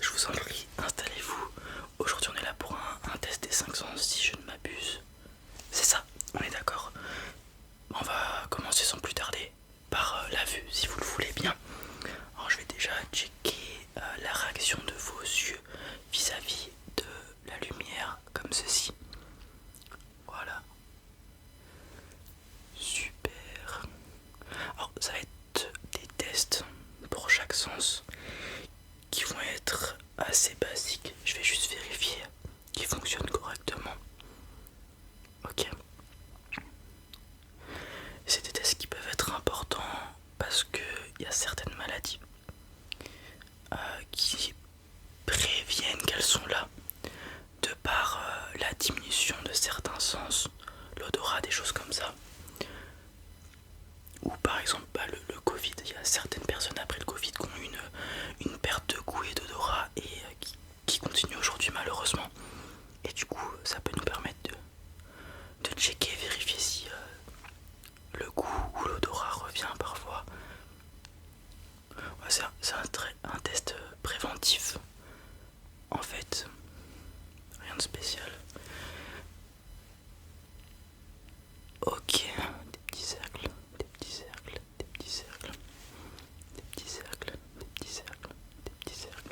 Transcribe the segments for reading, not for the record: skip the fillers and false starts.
je vous en prie, installez-vous. Aujourd'hui on est là pour un test des 5 sens si je ne m'abuse. C'est ça, on est d'accord. On va commencer sans plus tarder par la vue si vous le voulez bien. Alors je vais déjà checker la réaction de vos yeux vis-à-vis de la lumière comme ceci. Voilà. Super. Alors ça va être des tests pour chaque sens qui vont être assez basiques. Je vais juste vérifier qu'ils fonctionnent correctement. Ok. C'est des tests qui peuvent être importants parce qu'il y a certaines maladies qui préviennent qu'elles sont là de par la diminution de certains sens, l'odorat, des choses comme ça. Ou par exemple le Covid, il y a certaines personnes après le Covid qui ont eu une perte de goût et d'odorat et qui continuent aujourd'hui malheureusement. Et du coup ça peut nous permettre de checker, vérifier si le goût ou l'odorat revient parfois. Ouais, c'est un test préventif en fait, rien de spécial. Ok, des petits cercles, des petits cercles, des petits cercles, des petits cercles, des petits cercles, des petits cercles,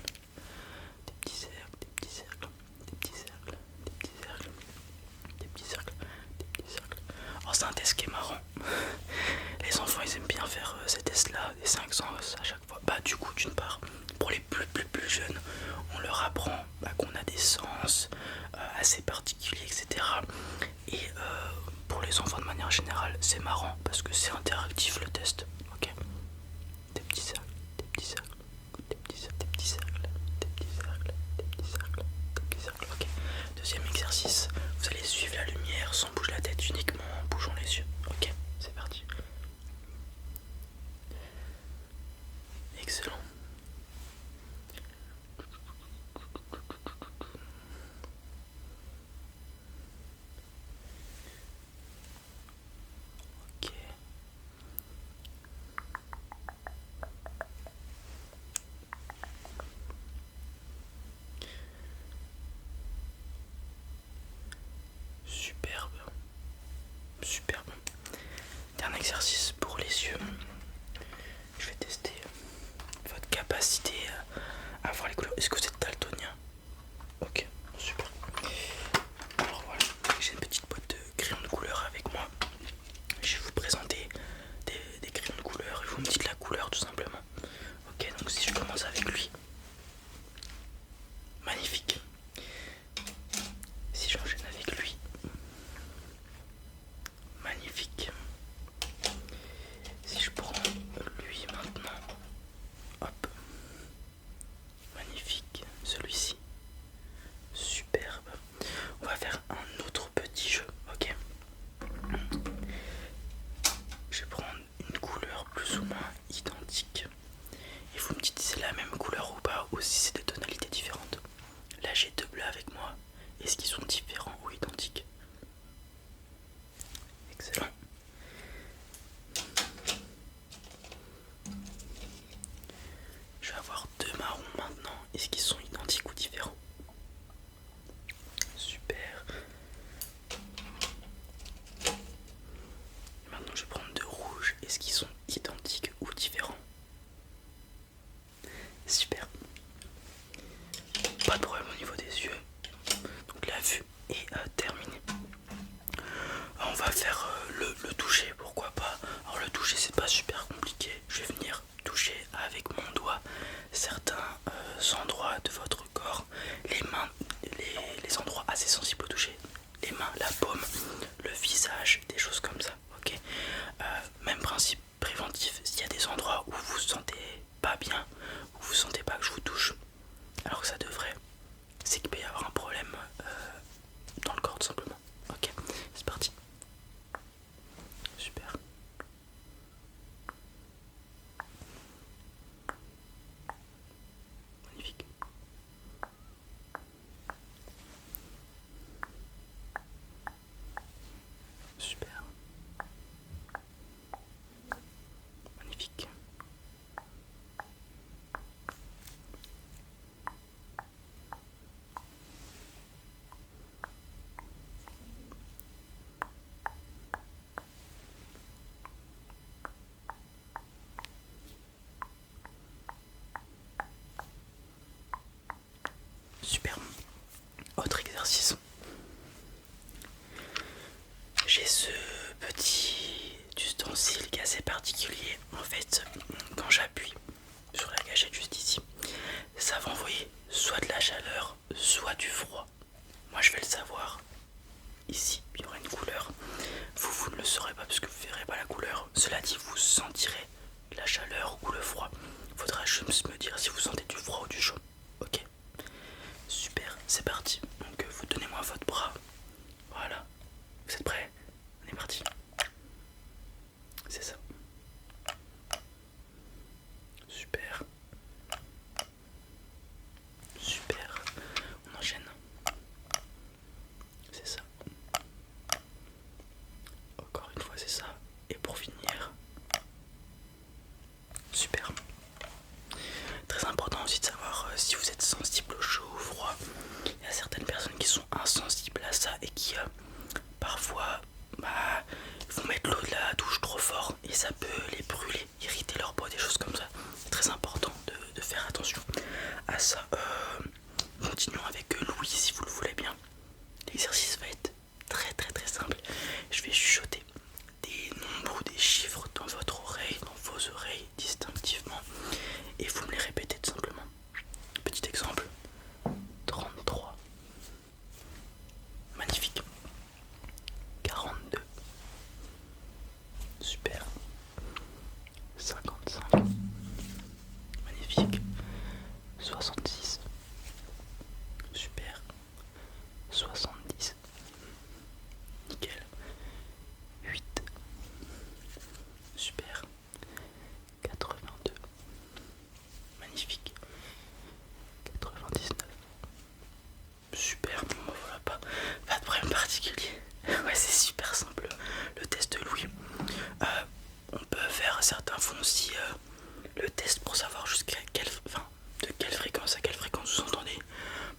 des petits cercles, des petits cercles, des petits cercles, des petits cercles, des petits cercles, des petits cercles. Oh, c'est un test qui est marrant. Les enfants ils aiment bien faire ces tests là, des 5 sens à chaque fois. Bah du coup d'une part, pour les plus jeunes, on leur apprend qu'on a des sens assez particuliers, etc. Et pour les enfants de manière générale, c'est marrant parce que c'est interactif le test. Ok. Des petits cercles, des petits cercles, des petits cercles, des petits cercles, des petits cercles, des petits cercles, des petits cercles. Ok. Deuxième exercice, vous allez suivre la lumière sans bouger la tête, uniquement en bougeant les yeux. Ok, c'est parti. Excellent. Ok. Superbe. Superbe. Dernier exercice pour les yeux. Je vais tester votre capacité à voir les couleurs. Est-ce que vous êtes daltonien? Ok, super. Alors voilà, j'ai une petite boîte de crayons de couleur avec moi. Je vais vous présenter des crayons de couleur et vous me dites la couleur tout simplement. Ok, donc si je commence avec lui. Magnifique. Si j'enchaîne avec lui. Magnifique. Si je prends lui maintenant. Hop. Magnifique. Celui-ci. Superbe. On va faire un autre petit jeu, ok? Je vais prendre une couleur plus ou moins identique. Et vous me dites si c'est la même couleur ou pas, ou si c'est des tonalités différentes. Là j'ai deux bleus avec moi. Est-ce qu'ils sont différents ou identiques? Excellent. Je vais avoir deux marrons maintenant. Est-ce qu'ils sont identiques ou différents? Super. Et maintenant je vais prendre deux rouges. Est-ce qu'ils sont identiques ou différents? Super. Pas de problème au niveau des yeux. Donc la vue est terminée. On va faire le toucher, pourquoi pas. Alors le toucher c'est pas super compliqué. Je vais venir toucher avec mon doigt certains endroits de votre corps. Les mains, les endroits assez sensibles au toucher. Les mains, la paume, le visage, des choses comme ça. Ok. Même principe préventif. S'il y a des endroits où vous vous sentez pas bien, où vous sentez pas que je vous touche, alors que ça devrait, c'est qu'il peut y avoir un problème dans le corps tout simplement. Ok, c'est parti. Super. Magnifique. Super. Magnifique. Super. Autre exercice. J'ai ce petit ustensile qui est assez particulier. En fait, quand j'appuie sur la gâchette juste ici, ça va envoyer soit de la chaleur, soit du froid. Moi je vais le savoir. Ici, il y aura une couleur. Vous ne le saurez pas parce que vous ne verrez pas la couleur. Cela dit, vous sentirez la chaleur ou le froid. Faudra juste me dire si vous sentez du froid ou du chaud. Ok. Super, c'est parti. Donc vous donnez-moi votre bras. Voilà. Vous êtes prêts? On est parti. C'est ça. Super. Super. On enchaîne. C'est ça. Encore une fois, c'est ça. Et pour finir. Super. Très important aussi de savoir si vous êtes sensible au chaud ou au froid. Il y a certaines personnes qui sont insensibles à ça et qui parfois vont mettre l'eau de la douche trop fort et ça peut les brûler, irriter leur peau, des choses comme ça. C'est très important de faire attention à ça. Continuons avec Louis si vous le voulez bien. L'exercice va être très simple. Je vais chuchoter des nombres ou des chiffres dans votre oreille, dans vos oreilles distinctivement et vous me les répétez tout simplement. Petit exemple, 33. Magnifique. 42. Super. 55. Magnifique. 66. Super. 70. Nickel. 8. Super. 82. Magnifique. 99. Super, bon voilà, pas de problème particulier. Ouais, c'est super simple le test de Louis. On peut faire, certains font aussi le test pour savoir jusqu'à de quelle fréquence à quelle fréquence vous entendez.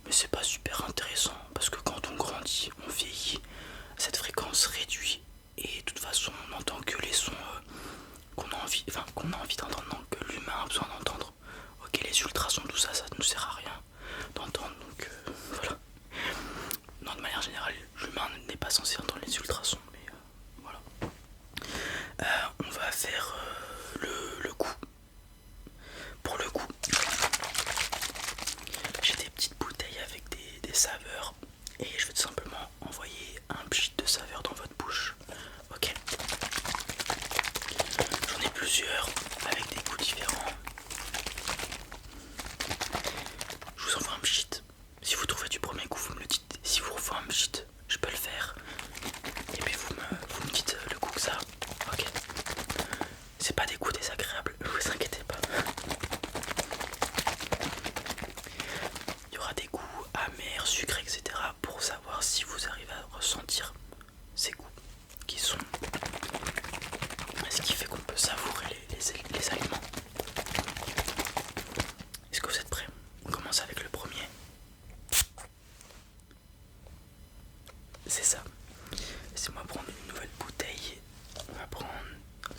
Mais c'est pas super intéressant parce que quand on grandit, on vieillit, cette fréquence réduit et de toute façon on n'entend que les sons qu'on a envie d'entendre, non, que l'humain a besoin d'entendre. Ok, les ultrasons, tout ça, ça ne nous sert à rien d'entendre, donc voilà. Non, de manière générale, l'humain n'est pas censé entendre les ultrasons, mais voilà. On va faire le goût. Pour le goût, j'ai des petites bouteilles avec des saveurs et je vais tout simplement envoyer un pchit de saveur dans votre bouche. Ok. J'en ai plusieurs avec des goûts différents. Je vous envoie un pchit. Si vous trouvez du premier coup, vous me le dites. Si vous revoyez un pchit, je peux le faire. Et puis vous me dites le goût que ça. Ok. C'est pas des goûts désagréables, ne vous inquiétez pas. Il y aura des goûts amers, sucrés, etc. pour savoir si vous arrivez à ressentir ces goûts qui sont ce qui fait qu'on peut savourer les aliments. Est-ce que vous êtes prêts? On commence avec le premier. C'est ça. Laissez-moi prendre une nouvelle bouteille. On va prendre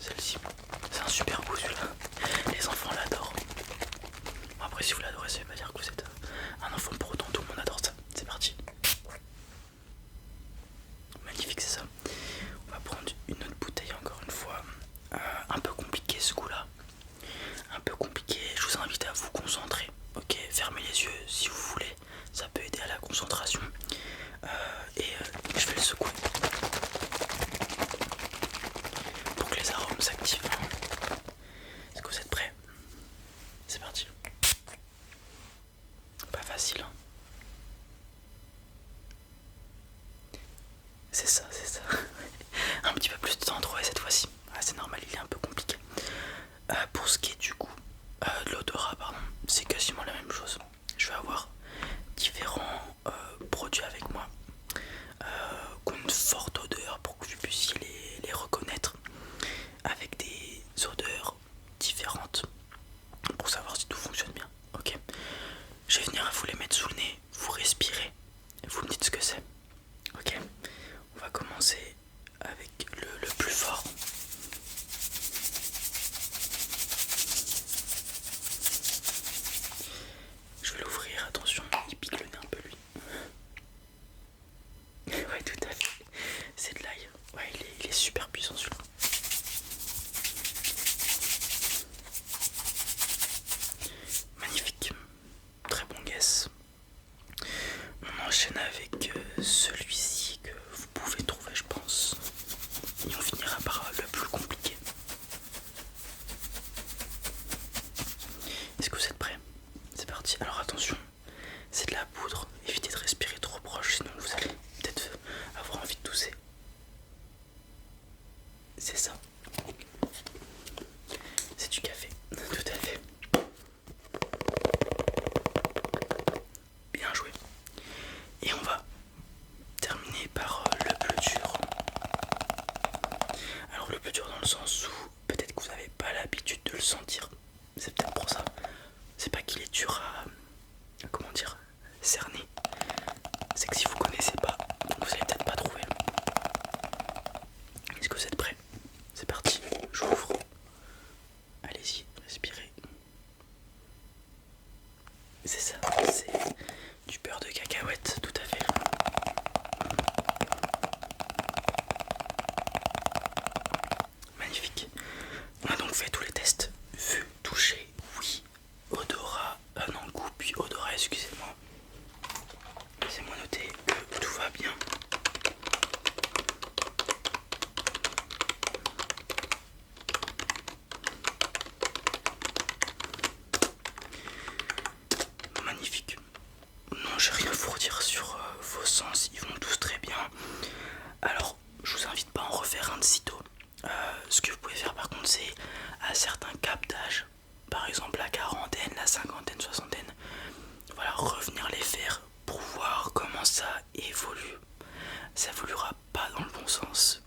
celle-ci. C'est un super goût celui-là. Les enfants l'adorent. Bon, après si vous l'adorez, ça veut pas dire que vous êtes un enfant pour autant. Tout le monde adore ça. C'est parti. Magnifique, c'est ça. On va prendre une autre bouteille encore une fois. Un peu compliqué ce goût-là. Un peu compliqué. Je vous invite à vous concentrer. Ok, fermez les yeux si vous voulez. Ça peut aider à la concentration. Je vais le secouer pour que les arômes s'activent. Est-ce que vous êtes prêts? C'est parti. Pas facile, hein. C'est ça, c'est ça. Un petit peu plus de temps à trouver cette fois-ci. Ah, c'est normal, il est un peu compliqué. Pour ce qui est du goût, de l'odorat, pardon, c'est quasiment la même chose. Je vais avoir différents produits avec moi qui ont une forte odeur pour que vous puissiez les reconnaître avec des odeurs différentes pour savoir si tout fonctionne bien. Ok, je vais venir à vous les mettre sous le nez, vous respirez et vous me dites ce que c'est. Ok, on va commencer. celui-ci que vous pouvez trouver, je pense. Et on finira par le plus compliqué. Est-ce que vous êtes prêts? C'est parti. Alors attention, c'est de la poudre. Évitez de respirer trop proche, sinon vous allez peut-être avoir envie de tousser. C'est ça. C'est du café, tout à fait. Bien joué. Et on va terminer par le plus dur. Alors le plus dur dans le sens où peut-être que vous n'avez pas l'habitude de le sentir. C'est peut-être pour ça. C'est pas qu'il est dur à comment dire, cerner. C'est que si vous connaissez pas, vous allez peut-être pas trouver. Est-ce que vous êtes prêts? C'est parti, j'ouvre. Allez-y, respirez. C'est ça, c'est du beurre de cacahuète, tout à fait. Magnifique. On a donc fait tous les tests. Vue, toucher, oui. Odorat, non, goût, puis odorat, excusez-moi. Laissez-moi noter que tout va bien. Magnifique. Non, j'ai rien à vous redire sur vos sens, ils vont tous très bien. Alors, je vous invite pas à en refaire un de sitôt. Ce que vous pouvez faire par contre, c'est à certains caps d'âge, par exemple la quarantaine, la cinquantaine, soixantaine, voilà, revenir les faire pour voir comment ça évolue. Ça évoluera pas dans le bon sens,